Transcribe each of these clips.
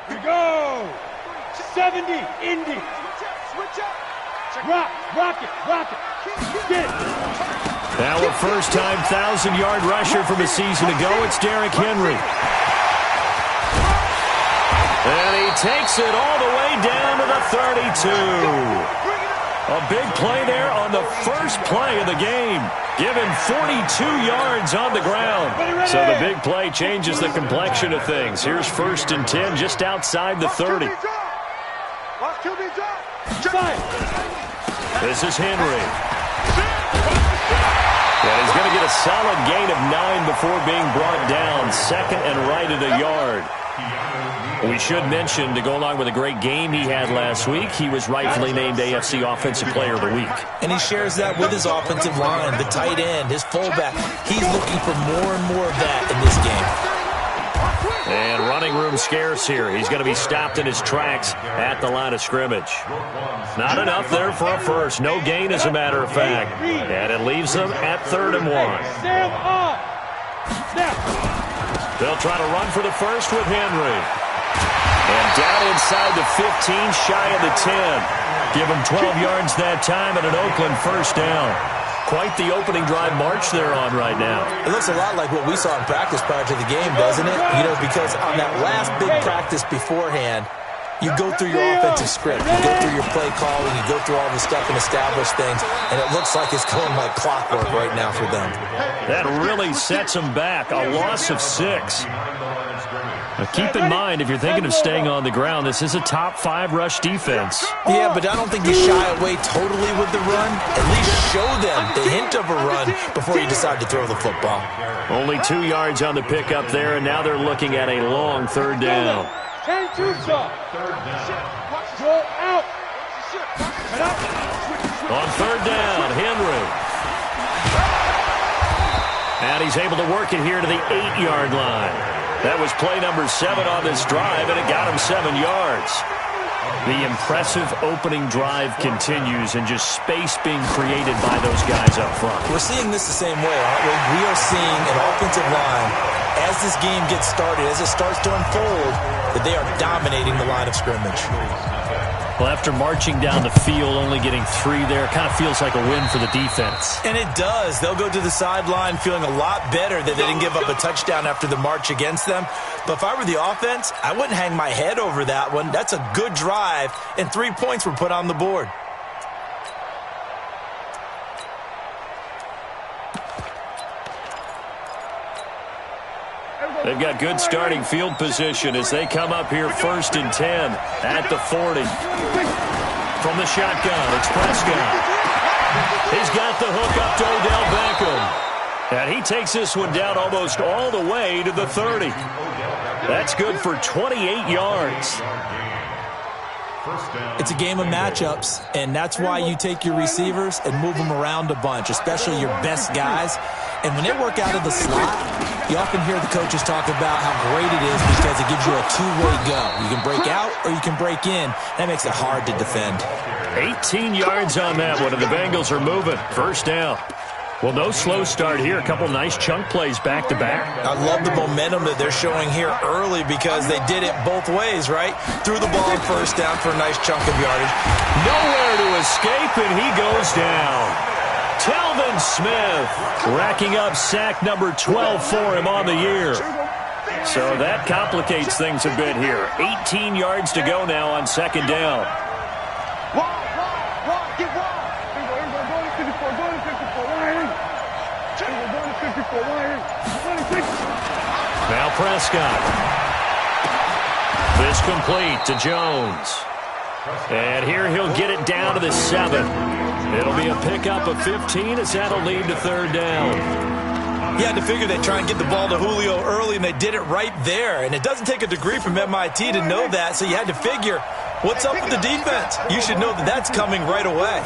We go. 70, Indy. Rock it. Get it. Now a first-time 1,000-yard rusher from a season ago. It's Derrick Henry. And he takes it all the way down to the 32. A big play there on the first play of the game. Given 42 yards on the ground. So the big play changes the complexion of things. Here's 1st and 10 just outside the 30. This is Henry. And he's going to get a solid gain of 9 before being brought down. 2nd and right at a yard. We should mention, to go along with a great game he had last week, he was rightfully named AFC Offensive Player of the Week. And he shares that with his offensive line, the tight end, his fullback. He's looking for more and more of that in this game. And running room scarce here. He's going to be stopped in his tracks at the line of scrimmage. Not enough there for a first. No gain, as a matter of fact. And it leaves them at 3rd and 1. They'll try to run for the first with Henry. And down inside the 15, shy of the 10. Give him 12 yards that time and an Oakland first down. Quite the opening drive march they're on right now. It looks a lot like what we saw in practice prior to the game, doesn't it? You know, because on that last big practice beforehand, you go through your offensive script. You go through your play calling. You go through all the stuff and establish things. And it looks like it's going like clockwork right now for them. That really sets them back. A loss of 6. Now keep in mind, if you're thinking of staying on the ground, this is a top 5 rush defense. Yeah, but I don't think you shy away totally with the run. At least show them the hint of a run before you decide to throw the football. Only 2 yards on the pickup there, and now they're looking at a long 3rd down. 10-2 stop. Go out. On 3rd down, Henry. And he's able to work it here to the 8-yard line. That was play number 7 on this drive, and it got him 7 yards. The impressive opening drive continues, and just space being created by those guys up front. We're seeing this the same way, aren't we? We are seeing an offensive line, as this game gets started, as it starts to unfold, that they are dominating the line of scrimmage. Well, after marching down the field, only getting 3 there, kind of feels like a win for the defense. And it does. They'll go to the sideline feeling a lot better that they didn't give up a touchdown after the march against them. But if I were the offense, I wouldn't hang my head over that one. That's a good drive, and 3 points were put on the board. They've got good starting field position as they come up here 1st and 10 at the 40. From the shotgun, it's Prescott. He's got the hook up to Odell Beckham. And he takes this one down almost all the way to the 30. That's good for 28 yards. It's a game of matchups, and that's why you take your receivers and move them around a bunch, especially your best guys. And when they work out of the slot, you often hear the coaches talk about how great it is because it gives you a two-way go. You can break out or you can break in. That makes it hard to defend. 18 yards on that one, and the Bengals are moving. First down. Well, no slow start here. A couple nice chunk plays back-to-back. I love the momentum that they're showing here early because they did it both ways, right? Threw the ball on first down for a nice chunk of yardage. Nowhere to escape, and he goes down. Telvin Smith racking up sack number 12 for him on the year. So that complicates things a bit here. 18 yards to go now on 2nd down. Now Prescott. This complete to Jones. And here he'll get it down to the 7. It'll be a pickup of 15 as that'll lead to 3rd down. You had to figure they'd try and get the ball to Julio early, and they did it right there. And it doesn't take a degree from MIT to know that, so you had to figure, what's up with the defense? You should know that that's coming right away.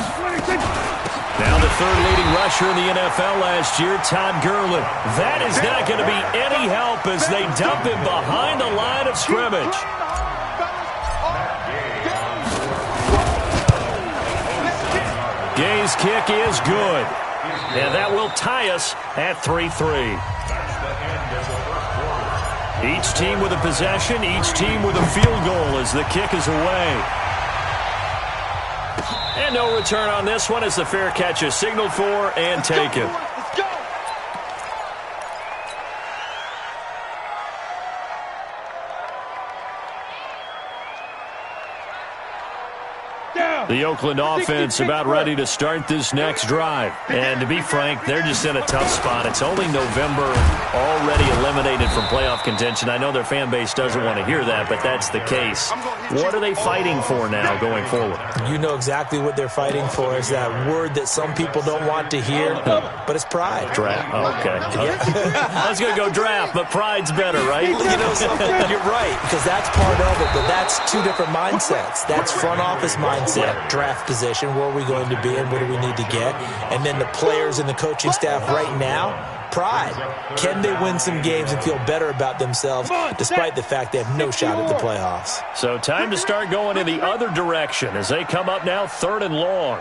Now the 3rd leading rusher in the NFL last year, Todd Gurley. That is not going to be any help as they dump him behind the line of scrimmage. Gay's kick is good. And that will tie us at 3-3. Each team with a possession, each team with a field goal as the kick is away. And no return on this one as the fair catch is signaled for and taken. Let's go. Down. The Oakland offense about ready to start this next drive. And to be frank, they're just in a tough spot. It's only November, already eliminated from playoff contention. I know their fan base doesn't want to hear that, but that's the case. What are they fighting for now going forward? You know exactly what they're fighting for. Is that word that some people don't want to hear, but it's pride. Draft. Oh, okay. I was going to go draft, but pride's better, right? You know something? You're right, because that's part of it, but that's two different mindsets. That's front office mindset, draft position, where are we going to be and what do we need to get? And then the players and the coaching staff right now, pride. Can they win some games and feel better about themselves despite the fact they have no shot at the playoffs? So time to start going in the other direction as they come up now 3rd and long.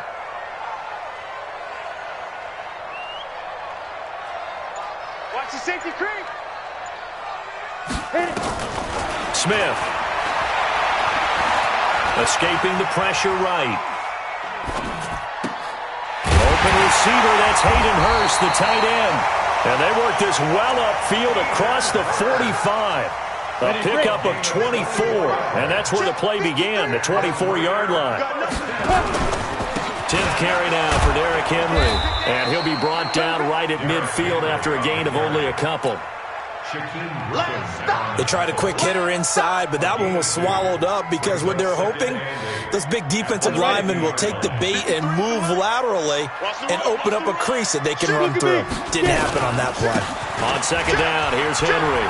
Watch the safety creep. Smith. Escaping the pressure right. Open receiver, that's Hayden Hurst, the tight end. And they work this well upfield across the 45. A pickup of 24, and that's where the play began, the 24-yard line. 10th carry now for Derrick Henry, and he'll be brought down right at midfield after a gain of only a couple. They tried a quick hitter inside, but that one was swallowed up because what they're hoping, those big defensive linemen will take the bait and move laterally and open up a crease that they can run through. Didn't happen on that play. On 2nd down, here's Henry.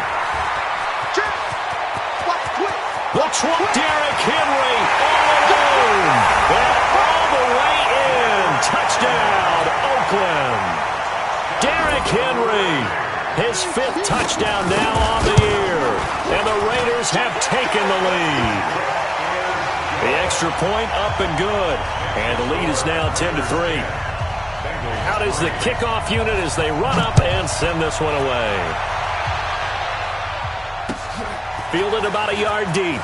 The trump Derrick Henry all alone. And all the way in. Touchdown, Oakland. Derrick Henry. His 5th touchdown now on the year. And the Raiders have taken the lead. The extra point up and good. And the lead is now 10-3. Out is the kickoff unit as they run up and send this one away. Fielded about a yard deep.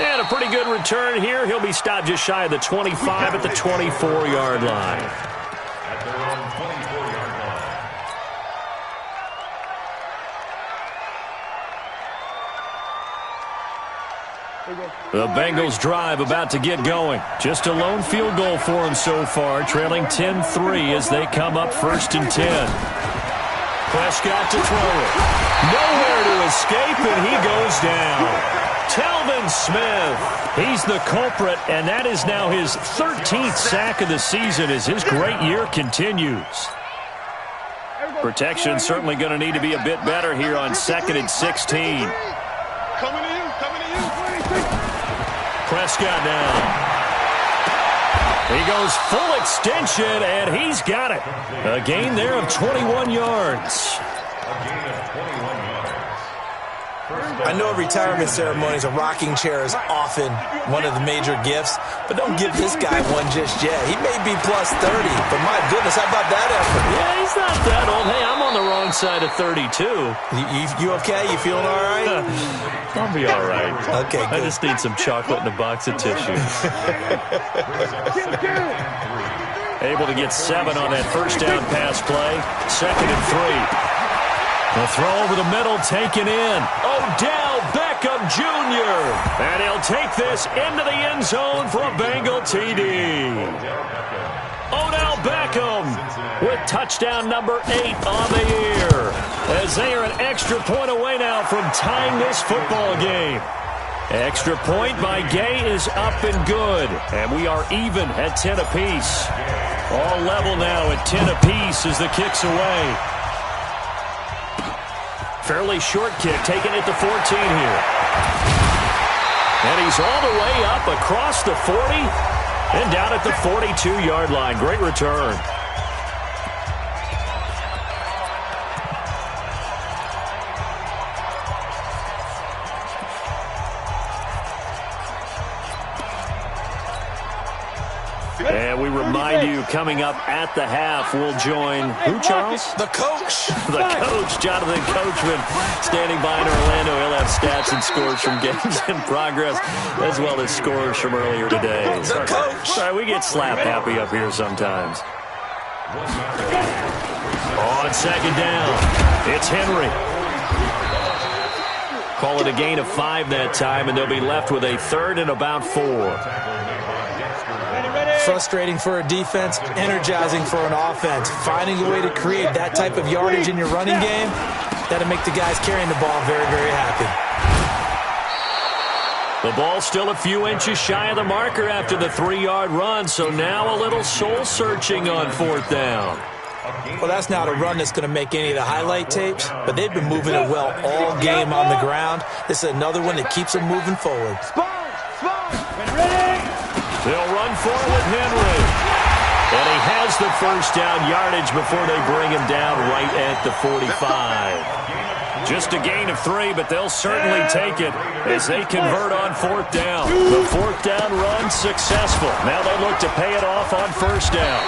And a pretty good return here. He'll be stopped just shy of the 25 at the 24-yard line. The Bengals drive about to get going. Just a lone field goal for them so far, trailing 10-3 as they come up 1st and 10. Prescott to throw it. Nowhere to escape, and he goes down. Telvin Smith, he's the culprit, and that is now his 13th sack of the season as his great year continues. Protection certainly going to need to be a bit better here on 2nd and 16. Coming to you. Prescott now. He goes full extension, and he's got it. A gain there of 21 yards. I know retirement ceremonies, a rocking chair is often one of the major gifts, but don't give this guy one just yet. He may be plus 30, but my goodness, how about that effort? Yeah, he's not that old. Hey, I'm on the wrong side of 32. You okay? You feeling all right? I'll be all right. Okay, good. I just need some chocolate and a box of tissues. Able to get 7 on that 1st down pass play. 2nd and 3. The throw over the middle taken in. Odell Beckham Jr. And he'll take this into the end zone for a Bengal TD. Odell Beckham with touchdown number 8 on the year. As they are an extra point away now from tying this football game. Extra point by Gay is up and good. And we are even at 10 apiece. All level now at 10 apiece as the kick's away. Fairly short kick, taken at the 14 here. And he's all the way up across the 40 and down at the 42-yard line. Great return. And we remind you, coming up at the half, we'll join who, Charles? The coach. The coach, Jonathan Coachman, standing by in Orlando. He'll have stats and scores from games in progress, as well as scores from earlier today. The coach. Sorry, we get slap happy up here sometimes. On second down, it's Henry. Call it a gain of 5 that time, and they'll be left with a 3rd and about 4. Frustrating for a defense, energizing for an offense. Finding a way to create that type of yardage in your running game, that'll make the guys carrying the ball very, very happy. The ball's still a few inches shy of the marker after the 3-yard run, so now a little soul-searching on 4th down. Well, that's not a run that's going to make any of the highlight tapes, but they've been moving it well all game on the ground. This is another one that keeps them moving forward. They'll run for it with Henry. And he has the first down yardage before they bring him down right at the 45. Just a gain of 3, but they'll certainly take it as they convert on 4th down. The 4th down run successful. Now they look to pay it off on 1st down.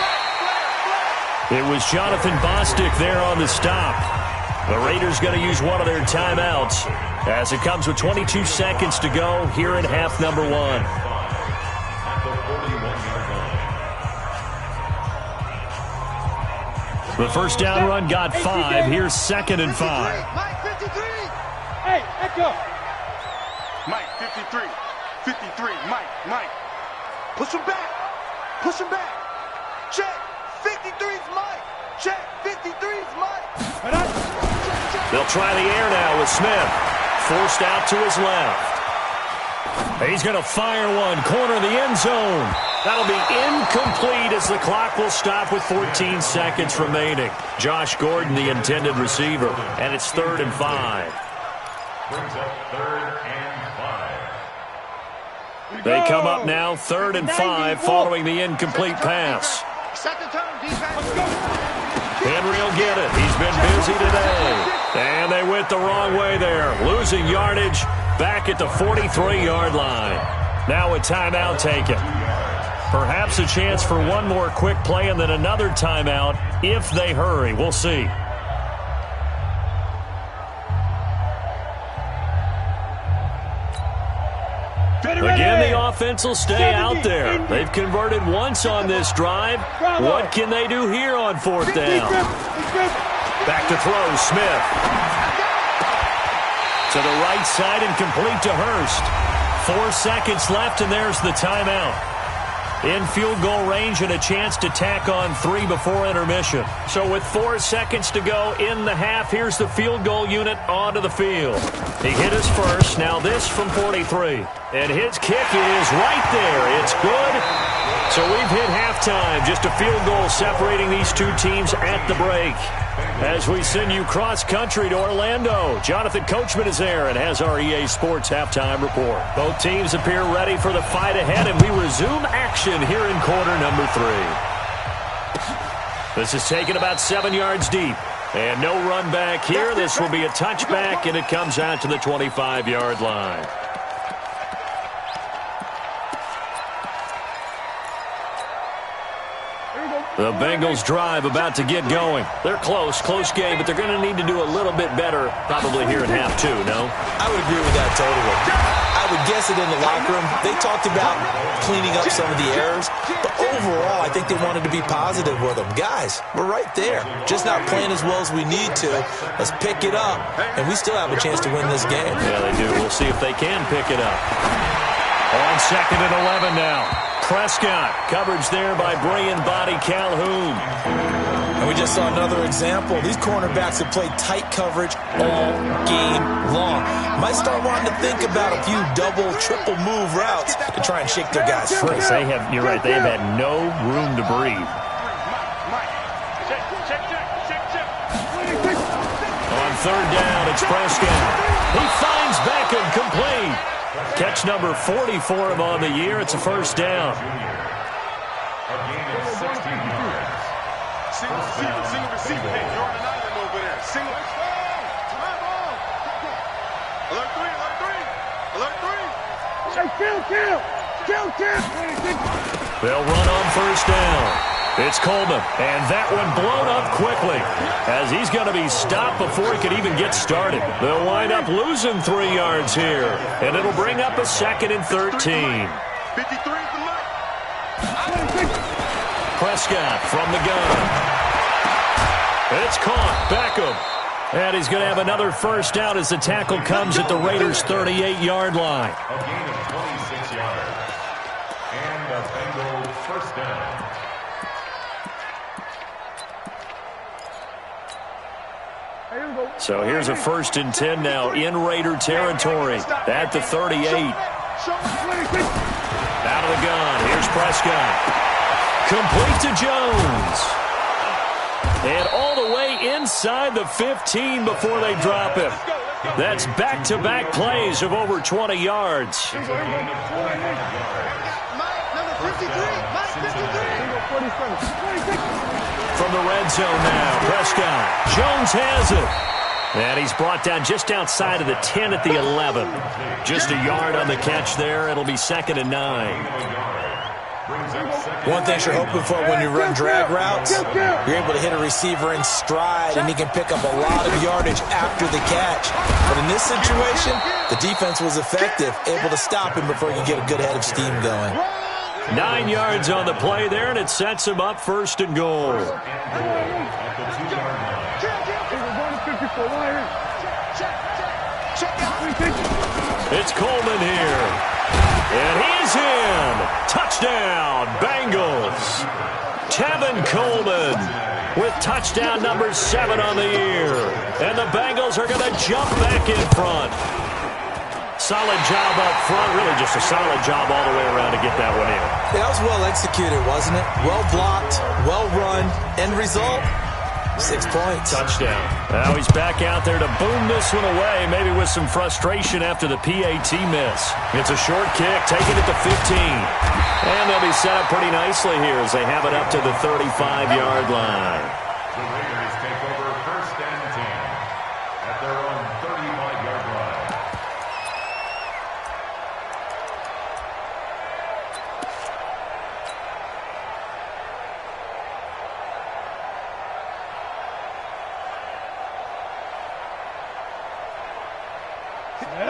It was Jonathan Bostic there on the stop. The Raiders going to use one of their timeouts as it comes with 22 seconds to go here in half number 1. The first down run got 5. Here's 2nd and 5. Mike 53. Hey, echo. Mike 53. 53. Mike. Push him back. Push him back. Check. 53's Mike. Check. 53's Mike. They'll try the air now with Smith. Forced out to his left. He's going to fire one. Corner of the end zone. That'll be incomplete as the clock will stop with 14 seconds remaining. Josh Gordon, the intended receiver. And it's 3rd and 5. Brings up 3rd and 5. They come up now 3rd and 5 following the incomplete pass. Set the tone, defense. Henry will get it. He's been busy today. And they went the wrong way there. Losing yardage back at the 43-yard line. Now a timeout taken. Perhaps a chance for one more quick play and then another timeout if they hurry. We'll see. Again, the offense will stay out there. They've converted once on this drive. What can they do here on 4th down? Back to throw, Smith. To the right side and complete to Hurst. 4 seconds left, and there's the timeout. In field goal range and a chance to tack on 3 before intermission. So with 4 seconds to go in the half, here's the field goal unit onto the field. He hit his first, now this from 43. And his kick is right there. It's good. So we've hit halftime. Just a field goal separating these two teams at the break. As we send you cross-country to Orlando, Jonathan Coachman is there and has our EA Sports halftime report. Both teams appear ready for the fight ahead, and we resume action here in quarter number 3. This is taken about 7 yards deep. And no run back here. This will be a touchback, and it comes out to the 25-yard line. The Bengals drive about to get going. They're close game, but they're going to need to do a little bit better probably here in half 2, no? I would agree with that totally. I would guess it in the locker room. They talked about cleaning up some of the errors, but overall, I think they wanted to be positive with them. Guys, we're right there. Just not playing as well as we need to. Let's pick it up, and we still have a chance to win this game. Yeah, they do. We'll see if they can pick it up. On 2nd and 11 now. Prescott, coverage there by Brian Body Calhoun. And we just saw another example. These cornerbacks have played tight coverage all game long. Might start wanting to think about a few double, triple move routes to try and shake their guys free. You're right, they've had no room to breathe. On 3rd down, it's Prescott. He finds Beckham complete. Catch number 40 for him on the year. It's a first down. A gain of 16 yards. Single receiver. Hey, you're on an island over there. Single. Alert 3. Alert 3. Alert 3. Kill. They'll run on first down. It's Coleman, and that one blown up quickly as he's going to be stopped before he could even get started. They'll wind up losing 3 yards here, and it'll bring up a 2nd and 13. 53 is the mark. Prescott from the gun. It's caught. Beckham. And he's going to have another first down as the tackle comes at the Raiders' 38-yard line. A gain of 26 yards. And a Bengal first down. So here's a 1st and 10 now in Raider territory at the 38. Out of the gun. Here's Prescott. Complete to Jones. And all the way inside the 15 before they drop him. That's back-to-back plays of over 20 yards. Mike, number 53. Mike, 53. From the red zone now, Prescott. Jones has it. And he's brought down just outside of the 10 at the 11. Just a yard on the catch there. It'll be 2nd and 9. One thing you're hoping for when you run drag routes, you're able to hit a receiver in stride, and he can pick up a lot of yardage after the catch. But in this situation, the defense was effective, able to stop him before he could get a good head of steam going. 9 yards on the play there, and it sets him up 1st and goal. It's Coleman here. And he's in. Touchdown, Bengals. Tevin Coleman with touchdown number 7 on the year. And the Bengals are going to jump back in front. Solid job up front. Really just a solid job all the way around to get that one in. Yeah, that was well executed, wasn't it? Well blocked, well run. End result, 6 points. Touchdown. Now he's back out there to boom this one away, maybe with some frustration after the PAT miss. It's a short kick, taking it to 15. And they'll be set up pretty nicely here as they have it up to the 35-yard line. The Raiders take over 1st and 10 at their own 35-yard line.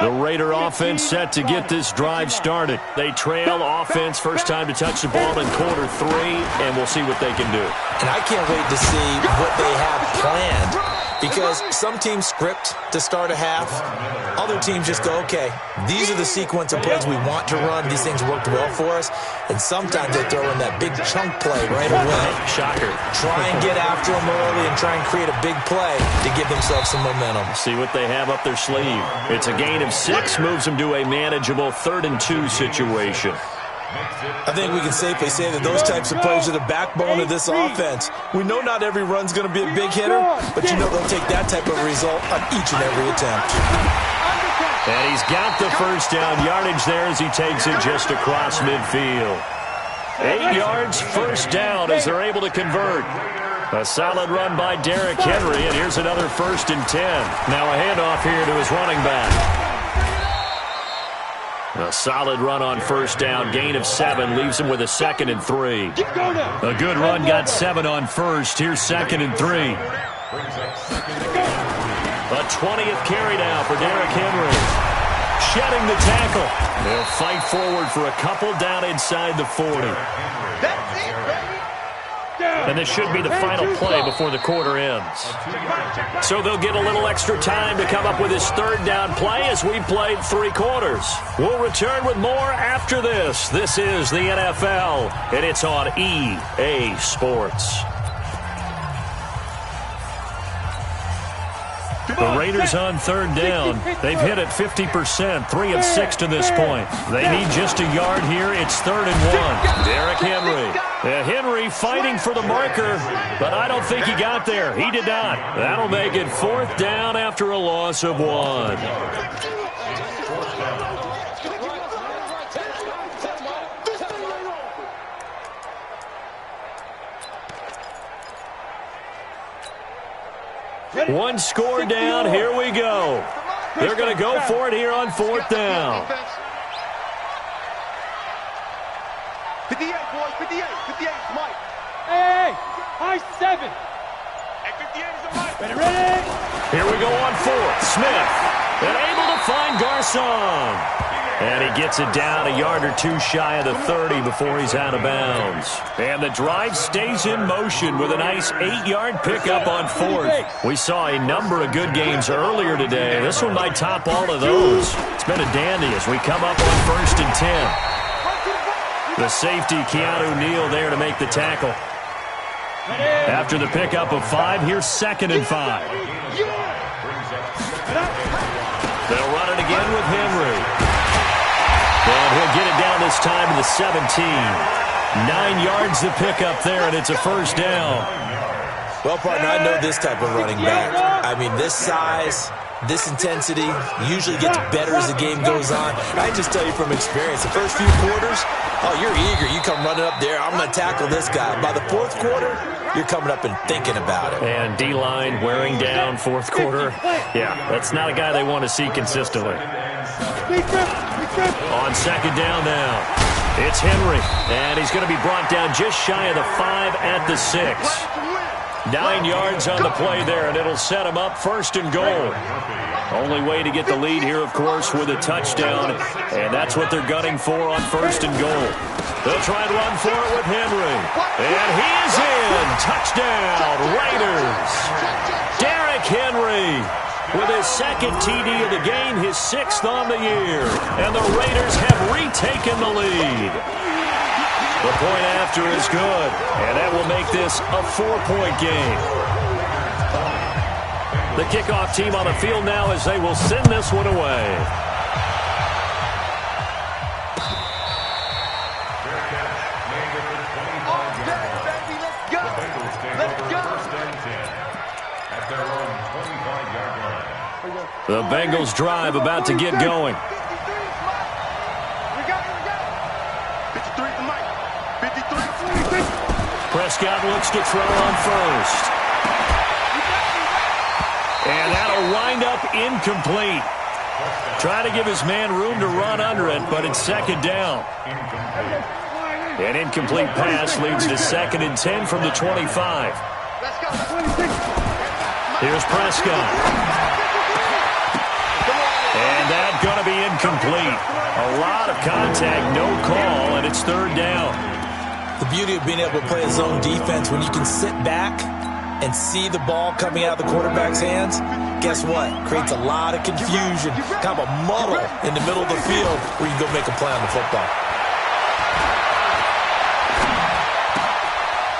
The Raider offense set to get this drive started. They trail offense first time to touch the ball in quarter 3, and we'll see what they can do. And I can't wait to see what they have planned, because some teams script to start a half. Other teams just go, okay, these are the sequence of plays we want to run. These things worked well for us. And sometimes they throw in that big chunk play right away. Shocker. Try and get after them early and try and create a big play to give themselves some momentum. See what they have up their sleeve. It's a gain of 6, moves them to a manageable 3rd and 2 situation. I think we can safely say that those types of plays are the backbone of this offense. We know not every run's going to be a big hitter, but you know they'll take that type of result on each and every attempt. And he's got the first down yardage there as he takes it just across midfield. 8 yards, first down as they're able to convert. A solid run by Derrick Henry, and here's another 1st and 10. Now a handoff here to his running back. A solid run on first down, gain of 7, leaves him with a 2nd and 3. A good run, got 7 on first. Here's 2nd and 3. A 20th carry now for Derrick Henry. Shedding the tackle. They'll fight forward for a couple down inside the 40. And this should be the final play before the quarter ends. So they'll get a little extra time to come up with his 3rd down play as we played 3 quarters. We'll return with more after this. This is the NFL, and it's on EA Sports. The Raiders on 3rd down. They've hit it 50%, 3 of 6 to this point. They need just a yard here. It's 3rd and 1. Derrick Henry. Henry fighting for the marker, but I don't think he got there. He did not. That'll make it 4th down after a loss of 1. One score down. Here we go. They're going to go for it here on 4th down. Nice 7. At 58 is a mic. Ready? Here we go on fourth. Smith, and able to find Garcon. And he gets it down a yard or two shy of the 30 before he's out of bounds. And the drive stays in motion with a nice 8-yard pickup on fourth. We saw a number of good games earlier today. This one might top all of those. It's been a dandy as we come up on 1st and 10. The safety, Keanu Neal, there to make the tackle. After the pickup of 5, here's 2nd and 5. They'll run it again with Henry. And he'll get it down this time to the 17. 9 yards to pick up there, and it's a first down. Well, partner, I know this type of running back. I mean, this size, this intensity usually gets better as the game goes on. I can just tell you from experience, the first few quarters, oh, you're eager. You come running up there, I'm going to tackle this guy. By the 4th quarter, you're coming up and thinking about it. And D-line wearing down 4th quarter. Yeah, that's not a guy they want to see consistently. On 2nd down now, it's Henry, and he's going to be brought down just shy of the 5 at the 6. 9 yards on the play there, and it'll set him up 1st and goal. Only way to get the lead here, of course, with a touchdown, and that's what they're gunning for on 1st and goal. They'll try and run for it with Henry, and he is in. Touchdown, Raiders. Derrick Henry with his 2nd TD of the game, his 6th on the year. And the Raiders have retaken the lead. The point after is good, and that will make this a 4-point game. The kickoff team on the field now as they will send this one away. The Bengals drive about to get going. Prescott looks to throw on first. And that'll wind up incomplete. Try to give his man room to run under it, but it's 2nd down. An incomplete pass leads to 2nd and 10 from the 25. Here's Prescott. And that's going to be incomplete. A lot of contact, no call, and it's 3rd down. The beauty of being able to play a zone defense when you can sit back and see the ball coming out of the quarterback's hands, guess what? Creates a lot of confusion, kind of a muddle in the middle of the field where you can go make a play on the football.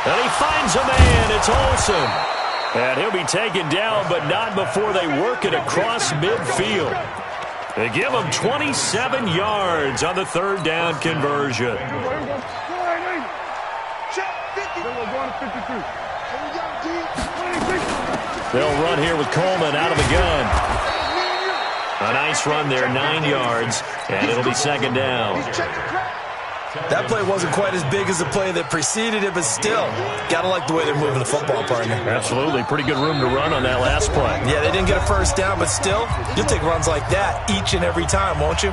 And he finds a man. It's Olsen. And he'll be taken down, but not before they work it across midfield. They give him 27 yards on the 3rd down conversion. They'll run here with Coleman out of the gun. A nice run there, 9 yards, and it'll be 2nd down. That play wasn't quite as big as the play that preceded it, but still, got to like the way they're moving the football, partner. Absolutely. Pretty good room to run on that last play. Yeah, they didn't get a 1st down, but still, you'll take runs like that each and every time, won't you?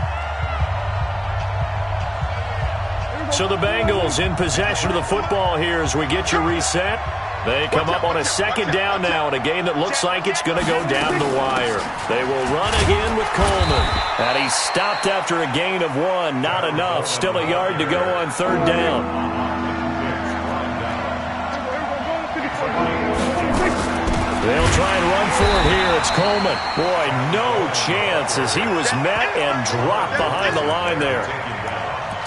So the Bengals in possession of the football here as we get you reset. They come up on a 2nd down now in a game that looks like it's going to go down the wire. They will run again with Coleman. And he's stopped after a gain of 1. Not enough. Still a yard to go on 3rd down. They'll try and run for it here. It's Coleman. Boy, no chance as he was met and dropped behind the line there.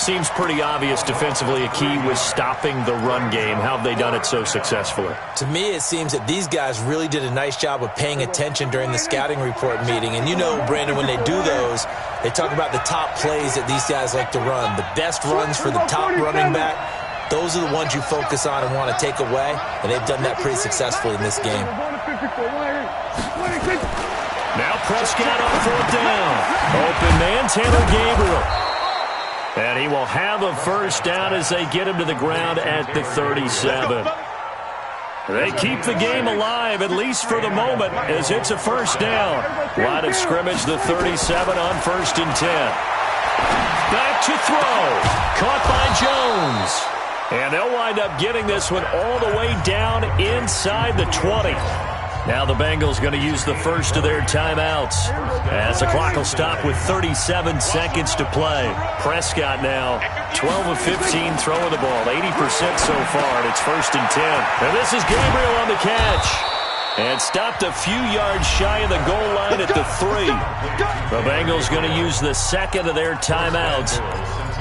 Seems pretty obvious defensively a key was stopping the run game. How have they done it so successfully? To me, it seems that these guys really did a nice job of paying attention during the scouting report meeting. And you know, Brandon, when they do those, they talk about the top plays that these guys like to run. The best runs for the top running back, those are the ones you focus on and want to take away. And they've done that pretty successfully in this game. Now Prescott on 4th down. Open man, Taylor Gabriel. And he will have a 1st down as they get him to the ground at the 37. They keep the game alive, at least for the moment, as it's a 1st down. Line of scrimmage, the 37 on 1st and 10. Back to throw. Caught by Jones. And they'll wind up getting this one all the way down inside the 20. Now the Bengals going to use the first of their timeouts as the clock will stop with 37 seconds to play. Prescott now 12 of 15 throwing the ball, 80% so far, and it's 1st and 10. And this is Gabriel on the catch. And stopped a few yards shy of the goal line at the 3. The Bengals going to use the second of their timeouts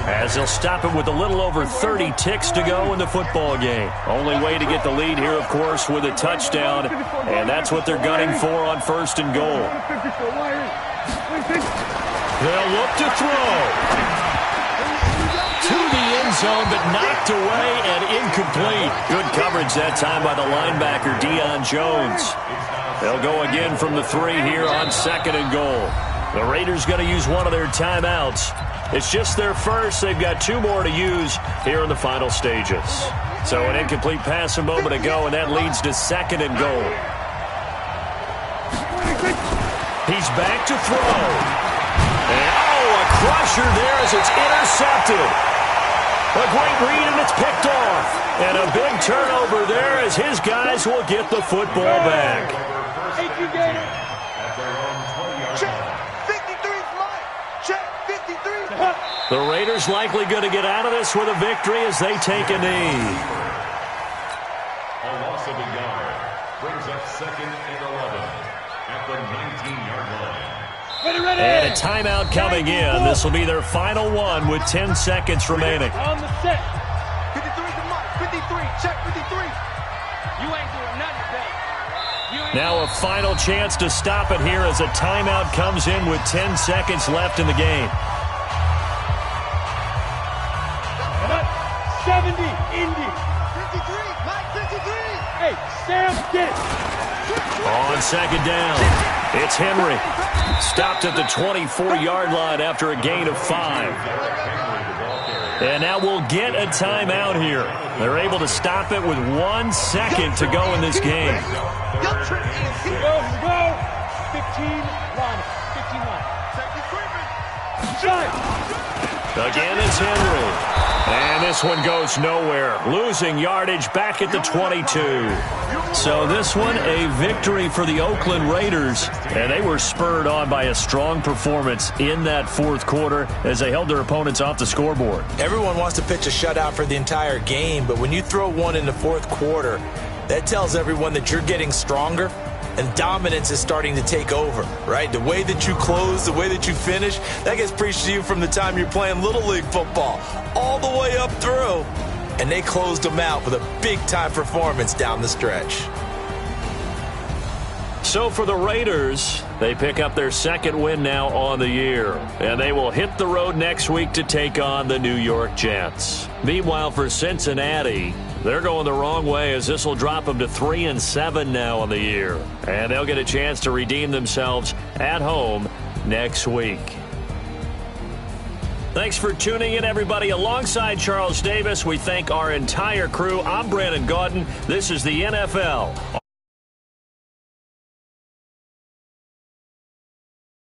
as they'll stop it with a little over 30 ticks to go in the football game. Only way to get the lead here, of course, with a touchdown, and that's what they're gunning for on 1st and goal. They'll look to throw. To the end zone, but knocked away and incomplete. Good coverage that time by the linebacker, Deion Jones. They'll go again from the 3 here on 2nd and goal. The Raiders going to use one of their timeouts. It's just their first. They've got 2 more to use here in the final stages. So an incomplete pass a moment ago, and that leads to 2nd and goal. He's back to throw. And, a crusher there as it's intercepted. A great read, and it's picked off. And a big turnover there as his guys will get the football back. The Raiders likely going to get out of this with a victory as they take a knee. A loss of a yard brings up 2nd and 11 at the 19-yard line. And a timeout coming in. This will be their final one with 10 seconds remaining. On the set. 53 to mark. 53. Check 53. You ain't doing nothing today. Now a final chance to stop it here as a timeout comes in with 10 seconds left in the game. 70, Indy. 53, Mike, 53. Hey, Sam, get it. On 2nd down, it's Henry. Stopped at the 24-yard line after a gain of 5. And now we'll get a timeout here. They're able to stop it with 1 second to go in this game. Go. 15 line. 15 line. Again, it's Henry. And this one goes nowhere. Losing yardage back at the 22. So this one, a victory for the Oakland Raiders. And they were spurred on by a strong performance in that 4th quarter as they held their opponents off the scoreboard. Everyone wants to pitch a shutout for the entire game, but when you throw one in the 4th quarter, that tells everyone that you're getting stronger. And dominance is starting to take over, right? The way that you close, the way that you finish, that gets preached to you from the time you're playing Little League football all the way up through. And they closed them out with a big-time performance down the stretch. So for the Raiders, they pick up their 2nd win now on the year. And they will hit the road next week to take on the New York Jets. Meanwhile, for Cincinnati, they're going the wrong way as this will drop them to 3-7 now on the year. And they'll get a chance to redeem themselves at home next week. Thanks for tuning in, everybody. Alongside Charles Davis, we thank our entire crew. I'm Brandon Gaudin. This is the NFL